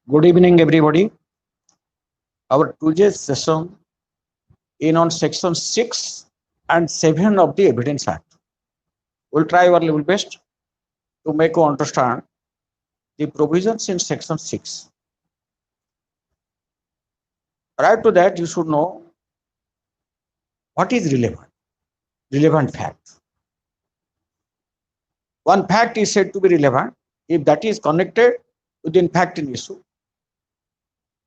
Good evening, everybody. Our today's session is on section 6 and 7 of the Evidence Act. We'll try our level best to make you understand the provisions in section 6. Prior to that, you should know what is relevant fact. One fact is said to be relevant if that is connected with the fact in issue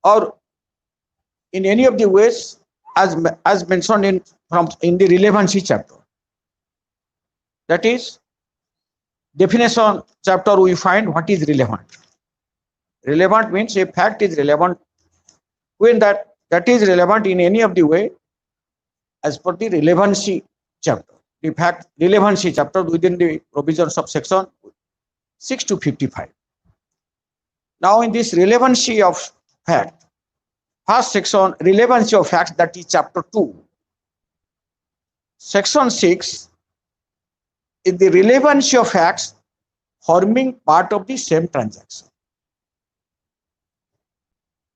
or in any of the ways as mentioned in the relevancy chapter. That is, definition chapter we find what is relevant. Relevant means a fact is relevant when that is relevant in any of the way as per the relevancy chapter. The fact relevancy chapter within the provisions of section 6 to 55. Now in this relevancy of fact, first section relevancy of facts, that is chapter 2. Section 6 is the relevancy of facts forming part of the same transaction.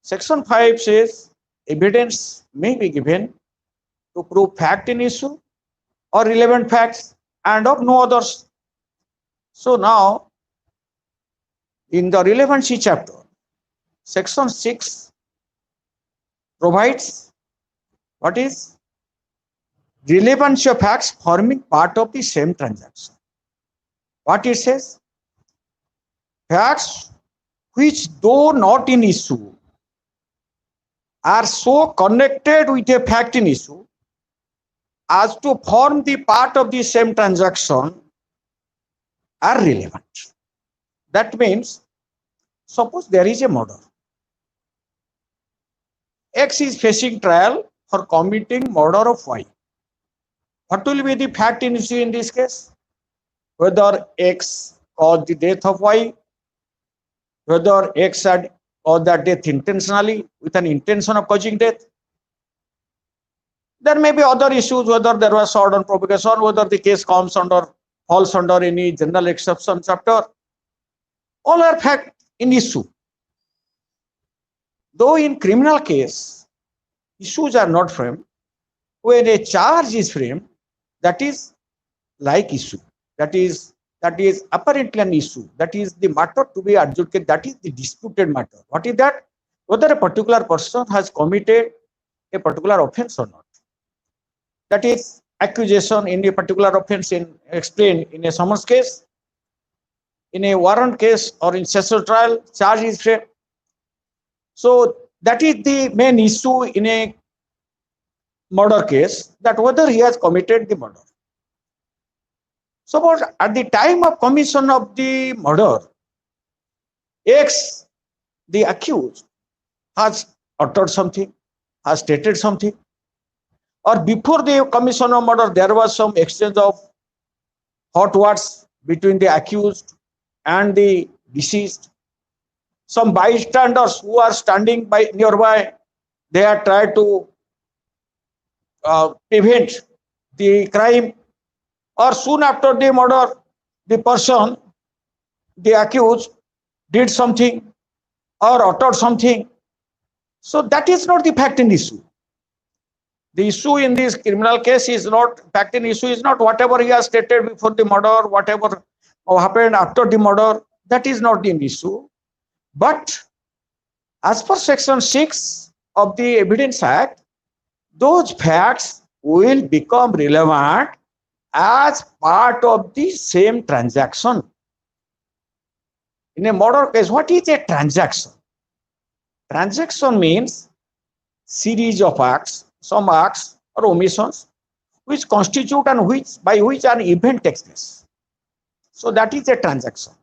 Section 5 says evidence may be given to prove fact in issue or relevant facts and of no others. So now in the relevancy chapter, section 6 provides what is relevancy of facts forming part of the same transaction. What it says? Facts which, though not in issue, are so connected with a fact in issue as to form the part of the same transaction are relevant. That means, suppose there is a murder. X is facing trial for committing murder of Y. What will be the fact in issue in this case? Whether X caused the death of Y, whether X had caused that death intentionally with an intention of causing death. There may be other issues, whether there was fraud on provocation, whether the case falls under any general exception chapter. All are fact in issue. Though in criminal case, issues are not framed, when a charge is framed, that is like issue. That is apparently an issue. That is the matter to be adjudicated. That is the disputed matter. What is that? Whether a particular person has committed a particular offense or not. That is accusation in a particular offense explained in a summons case, in a warrant case, or in session trial, charge is framed. So that is the main issue in a murder case, that whether he has committed the murder. Suppose at the time of commission of the murder, X, the accused, has uttered something, has stated something, or before the commission of murder, there was some exchange of hot words between the accused and the deceased. Some bystanders who are standing by nearby, they are trying to prevent the crime, or soon after the murder, the person, the accused, did something or uttered something. So that is not the fact in issue. The issue in this criminal case is not, fact in issue is not whatever he has stated before the murder, whatever happened after the murder, that is not the issue. But as per section 6 of the Evidence Act, those facts will become relevant as part of the same transaction. In a murder case, what is a transaction? Transaction means series of acts, some acts or omissions which constitute and by which an event takes place. So that is a transaction.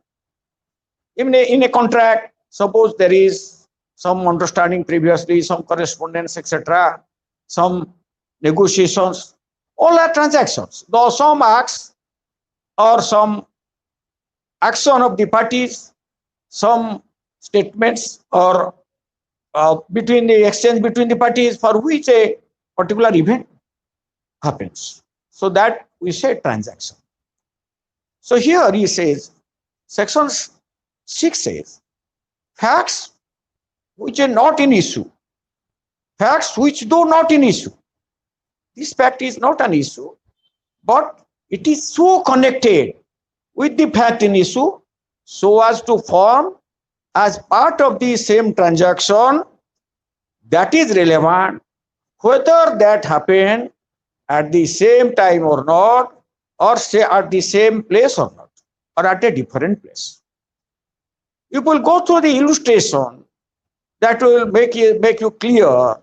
Even in a contract, suppose there is some understanding previously, some correspondence, etc., some negotiations, all are transactions. Though some acts or some action of the parties, some statements or between the exchange between the parties for which a particular event happens. So that we say transaction. So here he says, section 6 says, facts which are not in issue, facts which do not in issue. This fact is not an issue, but it is so connected with the fact in issue so as to form as part of the same transaction that is relevant, whether that happened at the same time or not, or say at the same place or not, or at a different place. You will go through the illustration that will make you clear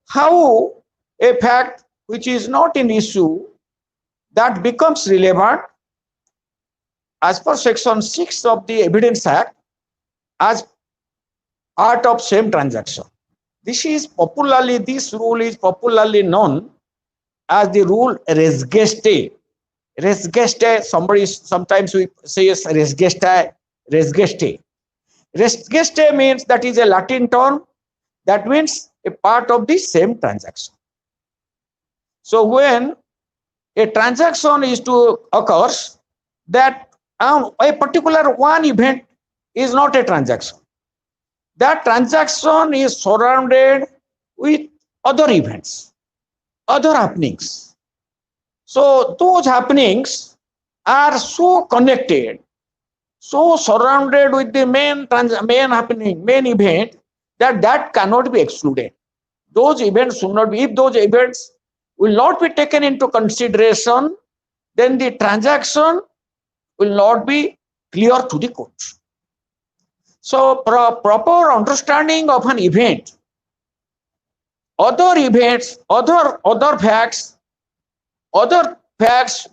how a fact which is not an issue that becomes relevant as per section 6 of the Evidence Act as part of same transaction. This rule is popularly known as the rule res gestae. Res gestae, sometimes we say res gestae, res gestae. Res gestae means that is a Latin term that means a part of the same transaction. So when a transaction is to occurs, that a particular one event is not a transaction. That transaction is surrounded with other events, other happenings. So those happenings are so connected, so surrounded with the main happening, main event, that cannot be excluded. Those events should not be. If those events will not be taken into consideration, then the transaction will not be clear to the court. So proper understanding of an event, other events, other facts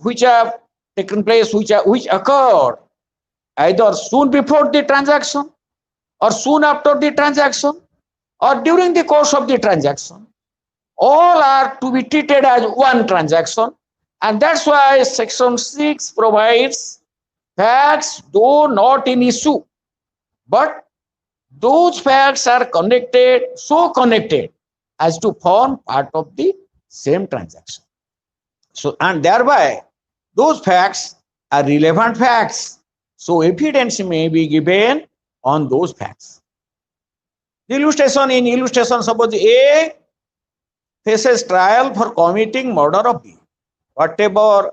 which have taken place, which occurred either soon before the transaction or soon after the transaction or during the course of the transaction, all are to be treated as one transaction, and that's why section 6 provides facts though not in issue, but those facts are connected, so connected as to form part of the same transaction. So, and thereby those facts are relevant facts. So evidence may be given on those facts. The illustration, suppose A faces trial for committing murder of B. Whatever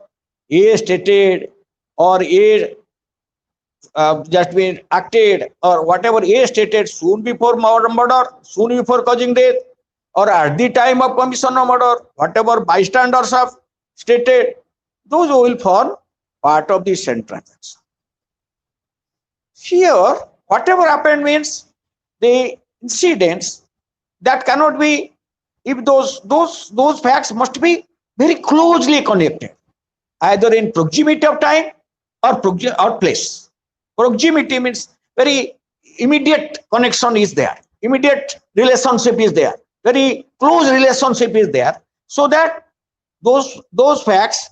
A stated or A just been acted or whatever A stated soon before murder, soon before causing death, or at the time of commission of murder, whatever bystanders have stated, those will form part of the same transaction. Here, whatever happened means the incidents that cannot be, if those facts must be very closely connected, either in proximity of time or place. Proximity means very immediate connection is there, immediate relationship is there, very close relationship is there, so that those facts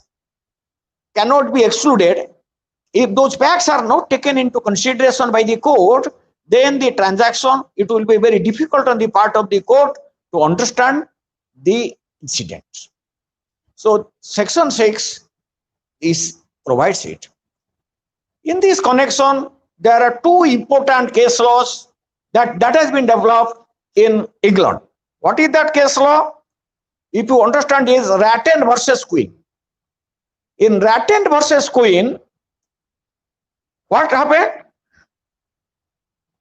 cannot be excluded. If those facts are not taken into consideration by the court, then the transaction, it will be very difficult on the part of the court to understand the incident. So section 6 provides it. In this connection, there are two important case laws that has been developed in England. What is that case law? If you understand, is Rattan versus Queen. In Rattan versus Queen, what happened?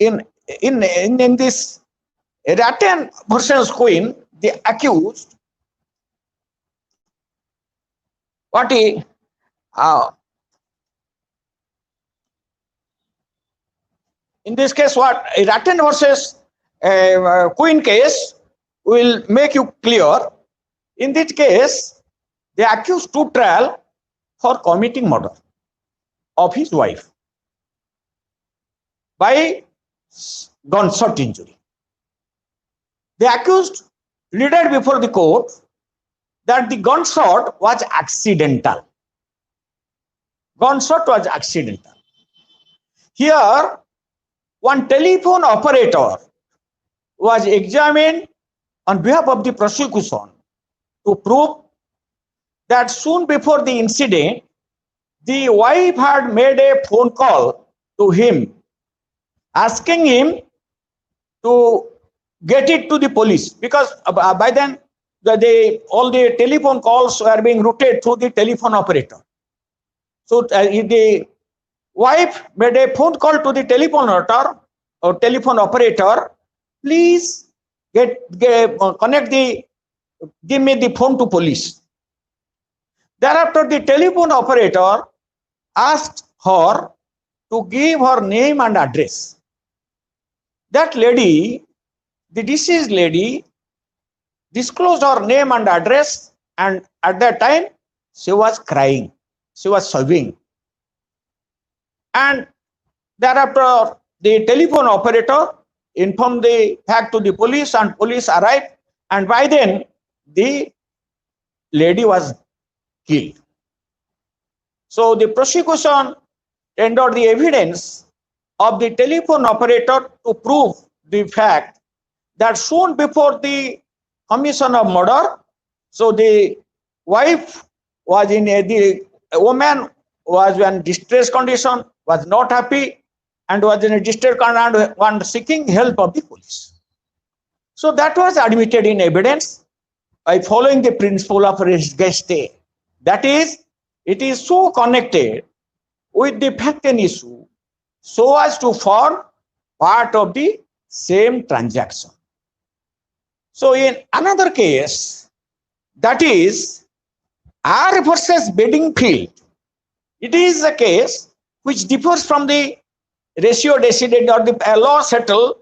In this Rattan versus Queen, the accused, in this case, what Rattan versus Queen case will make you clear. In this case, the accused stood trial for committing murder of his wife by gunshot injury. The accused pleaded before the court that the gunshot was accidental. Gunshot was accidental. Here, one telephone operator was examined on behalf of the prosecution to prove that soon before the incident, the wife had made a phone call to him, asking him to get it to the police, because by then all the telephone calls were being routed through the telephone operator. So the wife made a phone call to the telephone operator, please connect give me the phone to police. Thereafter, the telephone operator asked her to give her name and address. That lady, the deceased lady, disclosed her name and address, and at that time she was crying, she was sobbing. And thereafter, the telephone operator informed the fact to the police, and police arrived, and by then the lady was killed. So the prosecution tendered the evidence of the telephone operator to prove the fact that soon before the commission of murder, so the wife was the woman was in distress condition, was not happy, and was in a distress condition and seeking help of the police. So that was admitted in evidence by following the principle of res geste. That is, it is so connected with the fact and issue so as to form part of the same transaction. So in another case, that is R versus Bedingfield, it is a case which differs from the ratio decided or the law settled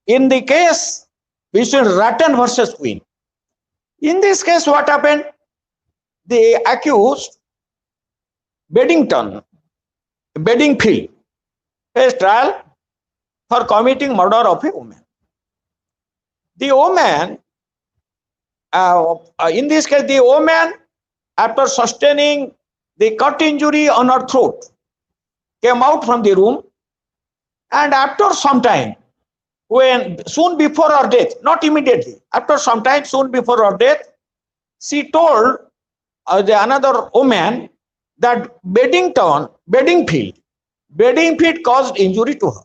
in the case between Rattan versus Queen. In this case, what happened? The accused Bedingfield faced trial for committing murder of a woman. The woman, in this case, the woman, after sustaining the cut injury on her throat, came out from the room, and after some time, when soon before her death, not immediately, after some time, soon before her death, she told another woman that Bedingfield caused injury to her.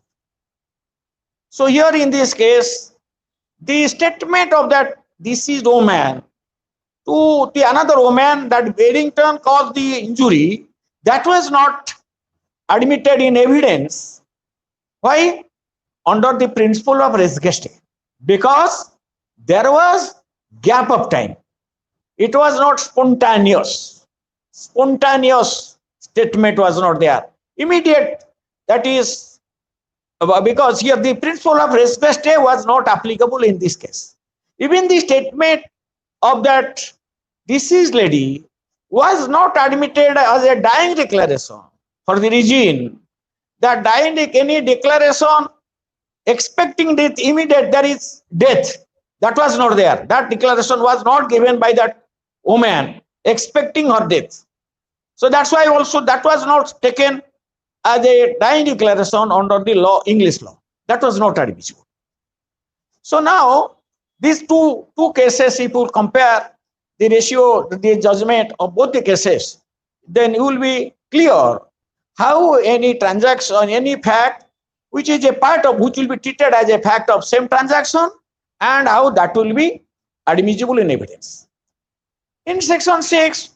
So here in this case, the statement of that deceased woman to the another woman that Bedingfield caused the injury, that was not admitted in evidence. Why? Under the principle of res geste, because there was gap of time. It was not spontaneous. Spontaneous statement was not there. Immediate, that is, because here the principle of res geste was not applicable in this case. Even the statement of that deceased lady was not admitted as a dying declaration for the regime. That dying any declaration expecting death immediate, there is death, that was not there. That declaration was not given by that woman expecting her death. So that's why also that was not taken as a dying declaration under the law, English law. That was not admissible. So now these two cases, if you compare the ratio, the judgment of both the cases, then you will be clear how any transaction, any fact which is a part of, which will be treated as a fact of same transaction, and how that will be admissible in evidence. In section 6,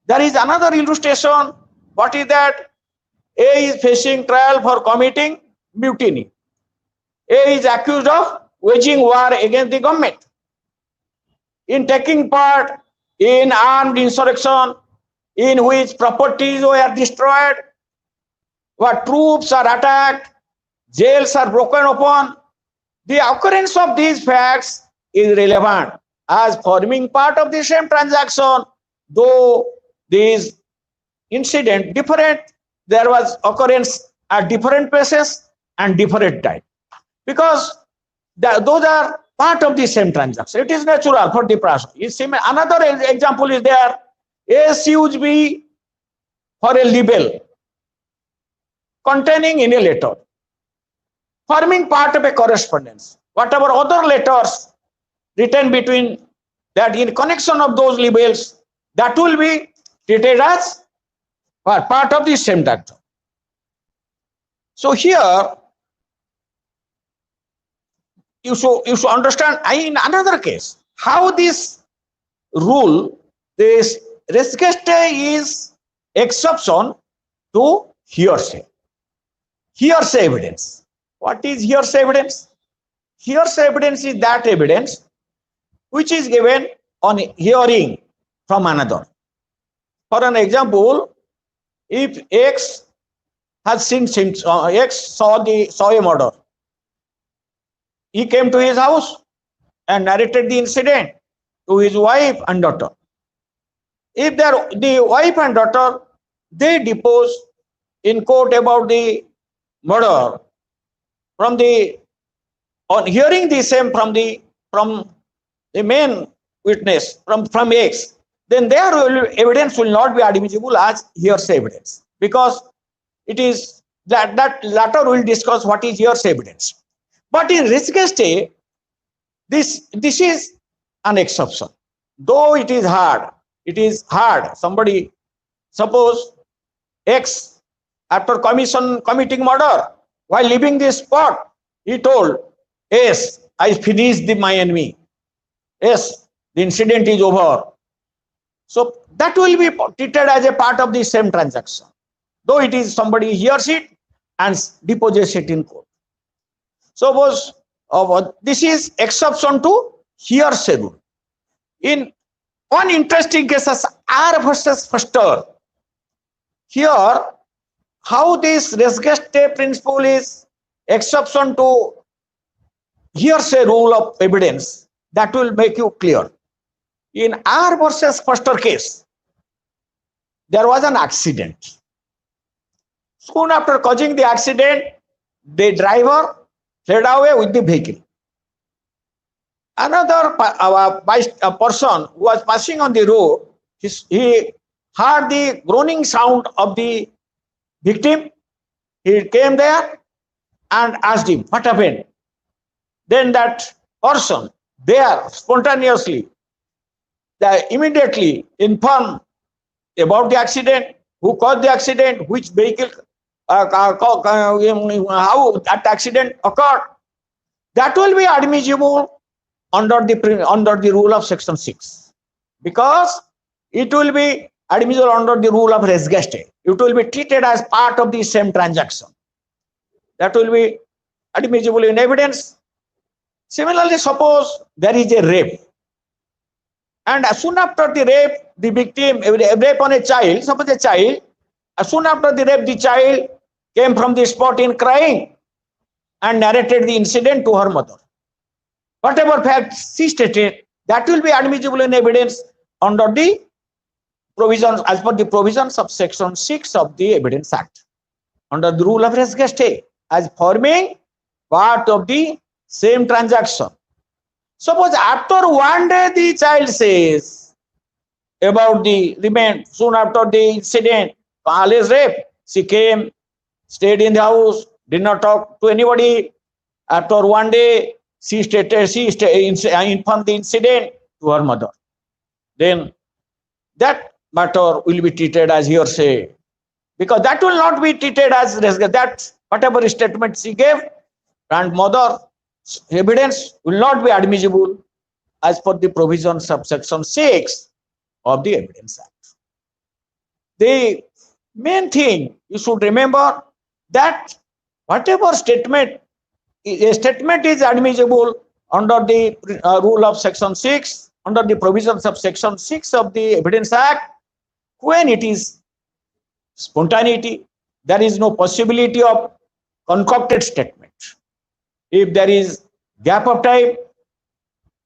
there is another illustration. What is that? A is facing trial for committing mutiny. A is accused of waging war against the government, in taking part in armed insurrection in which properties were destroyed, where troops are attacked, jails are broken open. The occurrence of these facts is relevant as forming part of the same transaction, though these incident different, there was occurrence at different places and different time, because those are part of the same transaction. It is natural for the process. Another example is there. A sues B for a libel containing in a letter, forming part of a correspondence. Whatever other letters written between that in connection of those libels, that will be treated as part of the same transaction. So here, you should understand in another case how this rule, this res gestae is exception to hearsay. Hearsay evidence. What is hearsay evidence? Hearsay evidence is that evidence which is given on hearing from another. For an example, if X has seen X saw a murder, he came to his house and narrated the incident to his wife and daughter. If the wife and daughter, they depose in court about the murder on hearing the same from the main witness from X, then their evidence will not be admissible as hearsay evidence, because it is that latter will discuss what is hearsay evidence. But in res gestae, this is an exception. Though it is hard. Somebody, suppose X, after committing murder, while leaving the spot, he told, yes, I finished my enemy. Yes, the incident is over. So that will be treated as a part of the same transaction. Though it is somebody hears it and deposes it in court. Suppose this is exception to hearsay rule. In one interesting case, R versus Foster, here how this res gestae principle is exception to hearsay rule of evidence, that will make you clear. In R versus Foster case, there was an accident. Soon after causing the accident, the driver fled away with the vehicle. Another person who was passing on the road, he heard the groaning sound of the victim. He came there and asked him, what happened? Then that person there spontaneously, immediately informed about the accident, who caused the accident, which vehicle, how that accident occurred. That will be admissible under the rule of section 6, because it will be admissible under the rule of res gestae. It will be treated as part of the same transaction. That will be admissible in evidence. Similarly, suppose there is a rape, and as soon after the rape, the victim, rape on a child, suppose a child, as soon after the rape, the child came from the spot in crying and narrated the incident to her mother. Whatever facts she stated, that will be admissible in evidence under the provisions, as per the provisions of section 6 of the Evidence Act, under the rule of res gestae, as forming part of the same transaction. Suppose after one day the child says about the remain, soon after the incident, alleged rape, she came, stayed in the house, did not talk to anybody. After one day, she informed the incident to her mother. Then that matter will be treated as hearsay, because that will not be treated as that whatever statement she gave and mother evidence will not be admissible as per the provisions of section 6 of the Evidence Act. The main thing you should remember that whatever statement, a statement is admissible under the rule of section 6, under the provisions of section 6 of the Evidence Act, when it is spontaneity, there is no possibility of concocted statement. If there is gap of time,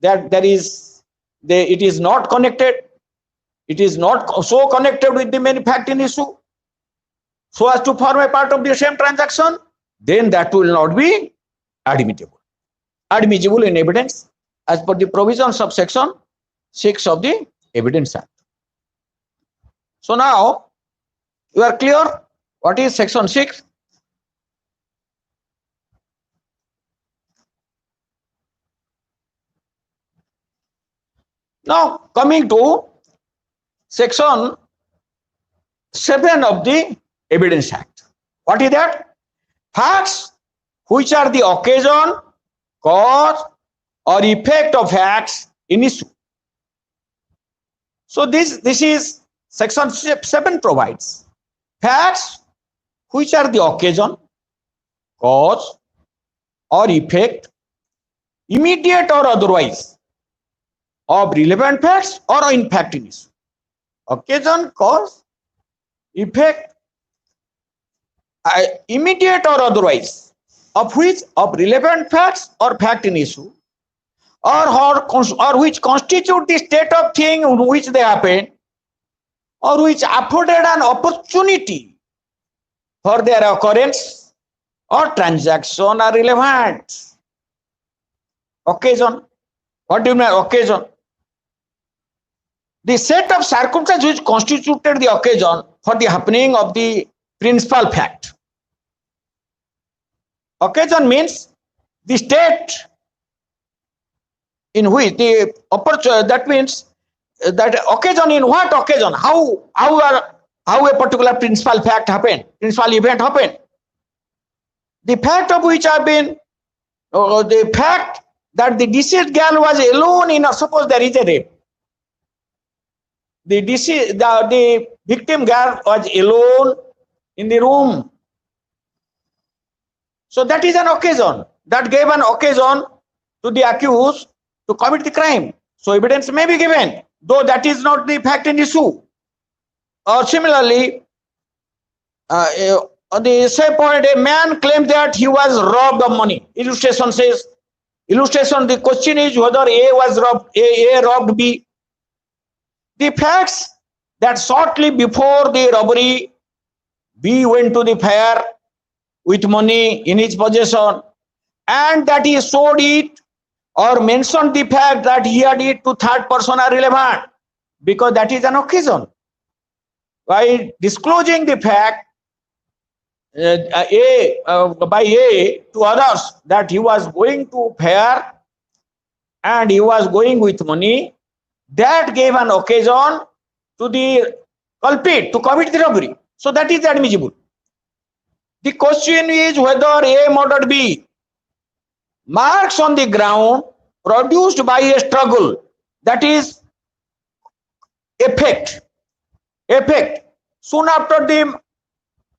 that it is not connected, it is not so connected with the main fact in issue, so as to form a part of the same transaction, then that will not be admissible in evidence as per the provisions of section 6 of the Evidence Act. So now you are clear what is section 6? Now coming to section 7 of the Evidence Act. What is that? Facts which are the occasion cause or effect of facts in issue. So this is section 7 provides facts which are the occasion, cause or effect, immediate or otherwise, of relevant facts or in fact in issue. Occasion, cause, effect, immediate or otherwise, of which of relevant facts or fact in issue, or which constitute the state of thing in which they happen, or which afforded an opportunity for their occurrence or transaction are relevant. Occasion. What do you mean occasion? The set of circumstances which constituted the occasion for the happening of the principal fact. Occasion means the state in which the opportunity, that means that occasion, in what occasion, how a particular principal fact happened, principal event happened. The fact of which have been, the fact that the deceased girl was alone in, suppose there is a rape. The victim girl was alone in the room. So that is an occasion. That gave an occasion to the accused to commit the crime. So evidence may be given, though that is not the fact in issue. Or similarly, on the same point, a man claimed that he was robbed of money. Illustration says, the question is whether A was robbed, A robbed B. The facts that shortly before the robbery, B went to the fair with money in his possession, and that he sold it or mentioned the fact that he had it to third person are relevant, because that is an occasion. By disclosing the fact by A to others that he was going to fair and he was going with money, that gave an occasion to the culprit to commit the robbery. So that is admissible. The question is whether A murdered B. Marks on the ground produced by a struggle, that is effect. Soon after the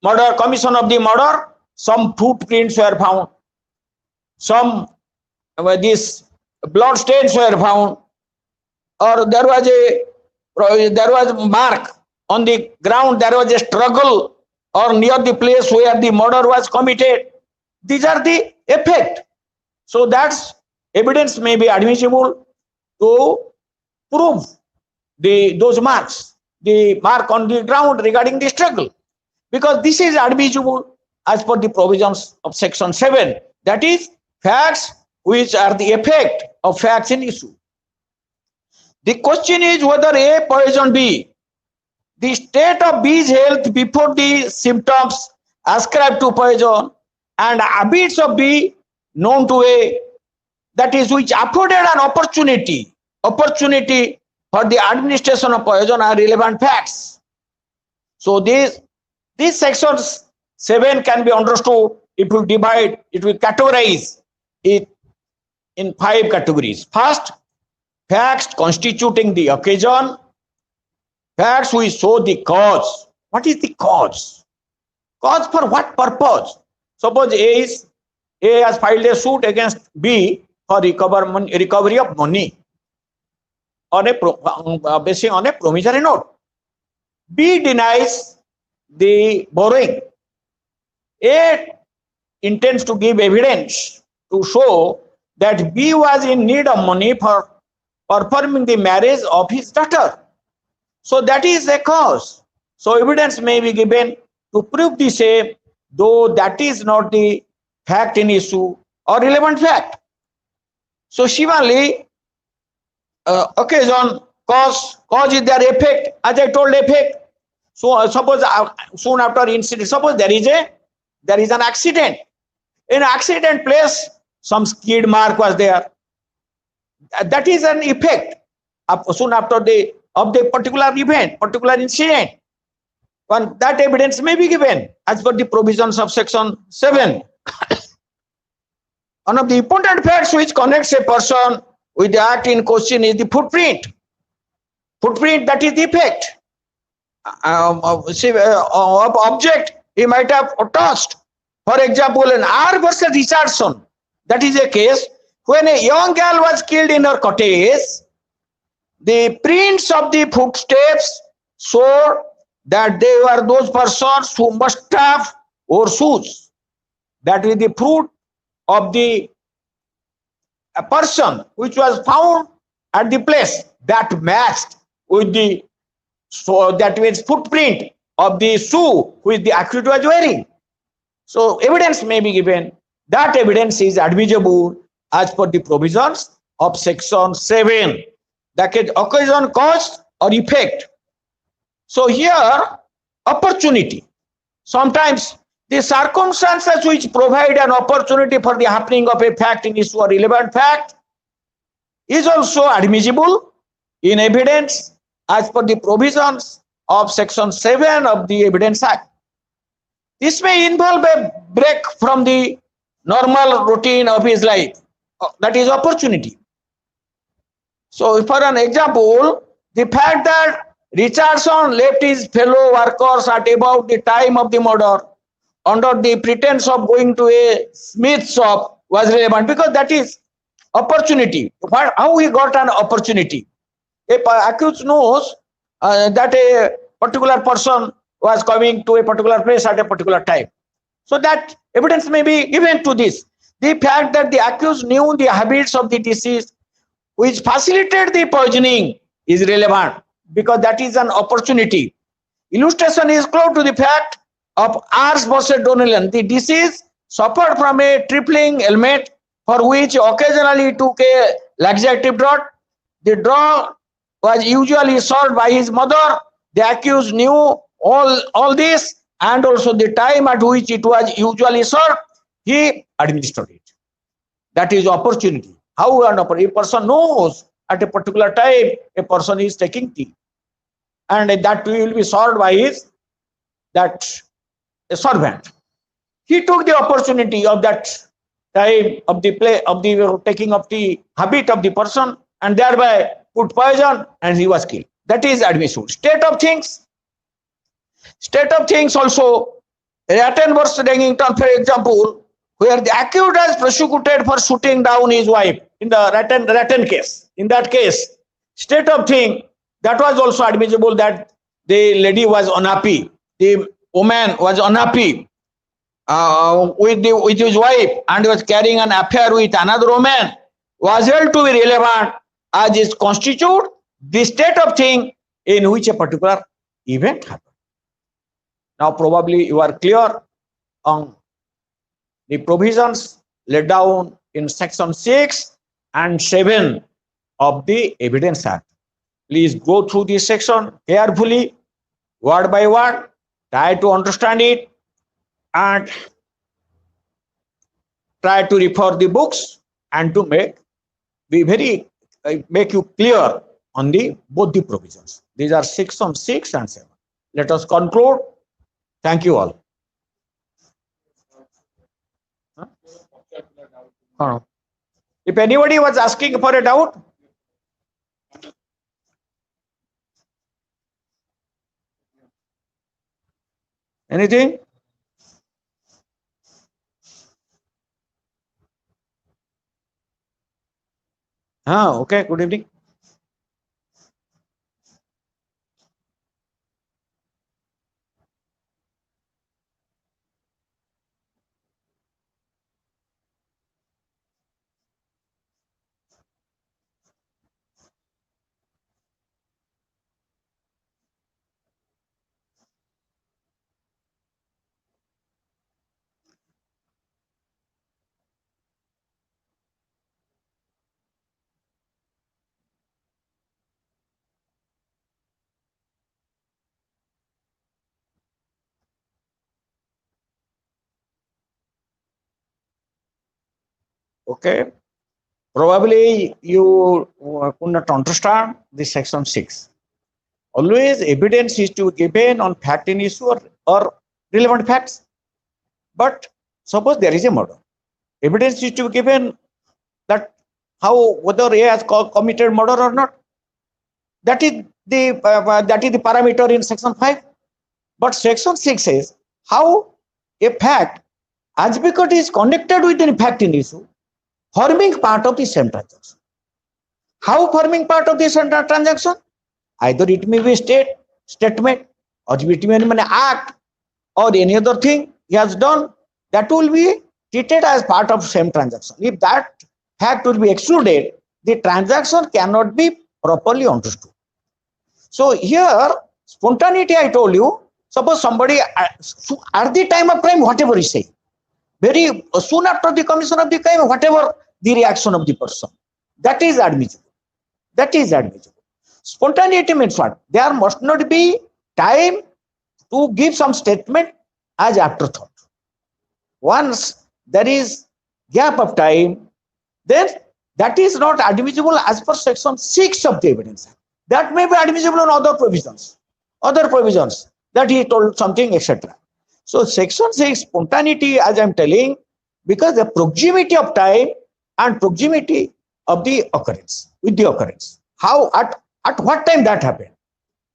murder, commission of the murder, some footprints were found, some these blood stains were found, or there was mark on the ground, there was a struggle, or near the place where the murder was committed. These are the effect. So that's evidence may be admissible to prove those marks, the mark on the ground regarding the struggle, because this is admissible as per the provisions of section 7, that is facts which are the effect of facts in issue. The question is whether A poisoned B. The state of B's health before the symptoms ascribed to poison and habits of B known to A, that is which afforded an opportunity for the administration of poison are relevant facts. So these sections 7 can be understood if we divide, it will categorize it in 5 categories. First, facts constituting the occasion, facts which show the cause. What is the cause? Cause for what purpose? Suppose A has filed a suit against B for recovery of money on basing on a promissory note. B denies the borrowing. A intends to give evidence to show that B was in need of money for performing the marriage of his daughter. So that is a cause. So evidence may be given to prove the same, though that is not the fact in issue or relevant fact. So similarly, occasion, cause is their effect, as I told, effect. So suppose soon after incident, suppose there is an accident. In accident place, some skid mark was there. That is an effect soon after of the particular event, particular incident. But that evidence may be given as per the provisions of section 7. One of the important facts which connects a person with the act in question is the footprint. Footprint, that is the effect of object he might have touched. For example, in R versus Richardson, that is a case when a young girl was killed in her cottage. The prints of the footsteps show that they were those persons who must have wore shoes. That is the fruit of the a person which was found at the place that matched with the, so that means footprint of the shoe which the accused was wearing. So evidence may be given. That evidence is admissible as per the provisions of section 7. That is occasion, cause or effect. So here opportunity. Sometimes the circumstances which provide an opportunity for the happening of a fact in issue or relevant fact is also admissible in evidence as per the provisions of section 7 of the Evidence Act. This may involve a break from the normal routine of his life. That is opportunity. So for an example, the fact that Richardson left his fellow workers at about the time of the murder under the pretense of going to a smith shop was relevant because that is opportunity. How he got an opportunity? A accused knows that a particular person was coming to a particular place at a particular time. So that evidence may be given to this. The fact that the accused knew the habits of the deceased which facilitated the poisoning is relevant because that is an opportunity. Illustration is close to the fact of Ars versus Donnellan. The deceased suffered from a tripling ailment for which occasionally took a laxative draught. The draught was usually served by his mother. The accused knew all this and also the time at which it was usually served. He administered it. That is opportunity. How a person knows at a particular time a person is taking tea, and that will be served by his a servant. He took the opportunity of that time of the play of the taking of the habit of the person and thereby put poison and he was killed. That is admissible. State of things. State of things also. Rattan versus Dennington, for example, where the accused was prosecuted for shooting down his wife in the Rattan case. In that case, state of thing, that was also admissible that the lady was unhappy. The woman was unhappy with his wife and was carrying an affair with another woman was held to be relevant as it constitute the state of thing in which a particular event happened. Now probably you are clear on the provisions laid down in section 6 and 7 of the Evidence Act. Please go through this section carefully, word by word, try to understand it and try to refer the books and to make you clear on the both the provisions. These are section 6 and 7. Let us conclude. Thank you all. If anybody was asking for a doubt, anything? Okay, good evening. Okay, probably you could not understand this section 6. Always evidence is to be given on fact in issue or relevant facts. But suppose there is a murder Evidence is to be given that how whether A has committed murder or not. That is the parameter in section 5. But section 6 says how a fact, as because it is connected with any fact in issue, forming part of the same transaction. How forming part of the same transaction? Either it may be statement, or it may be an act, or any other thing he has done, that will be treated as part of same transaction. If that fact will be excluded, the transaction cannot be properly understood. So here, spontaneity, I told you, suppose somebody at the time of crime, whatever he say, very soon after the commission of the crime, whatever the reaction of the person, that is admissible. That is admissible. Spontaneity means what? There must not be time to give some statement as afterthought. Once there is gap of time, then that is not admissible as per section 6 of the Evidence Act. That may be admissible on other provisions that he told something, etc. So section 6 spontaneity, as I am telling, because the proximity of time and proximity of the occurrence, with the occurrence. How, at what time that happened?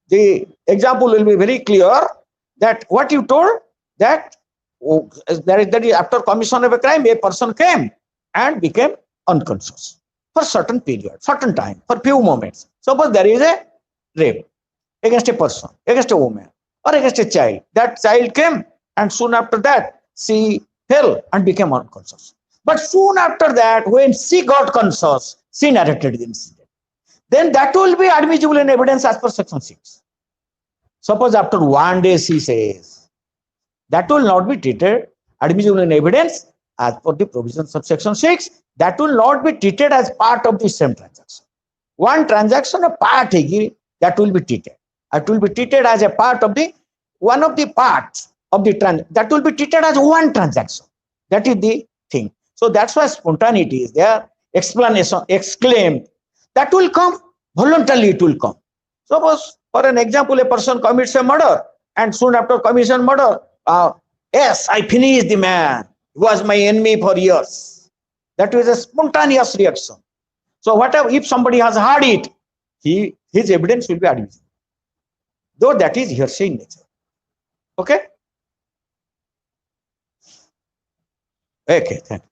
The example will be very clear that what you told, that that is after commission of a crime, a person came and became unconscious for certain period, certain time, for few moments. Suppose there is a rape against a person, against a woman, or against a child. That child came, and soon after that, she fell and became unconscious. But soon after that, when she got conscious, she narrated the incident. Then that will be admissible in evidence as per section 6. Suppose after 1 day she says, that will not be treated admissible in evidence as per the provisions of section 6. That will not be treated as part of the same transaction. One transaction, a part that will be treated. It will be treated as a part of the one of the parts of the that will be treated as one transaction. That is the thing. So that's why spontaneity is there. Explanation, exclaim, that will come voluntarily. It will come. Suppose, for an example, a person commits a murder, and soon after commission murder, yes, I finished the man. He was my enemy for years. That was a spontaneous reaction. So whatever, if somebody has heard it, his evidence will be admissible, though that is hearsay in nature. Okay? Okay, thank you.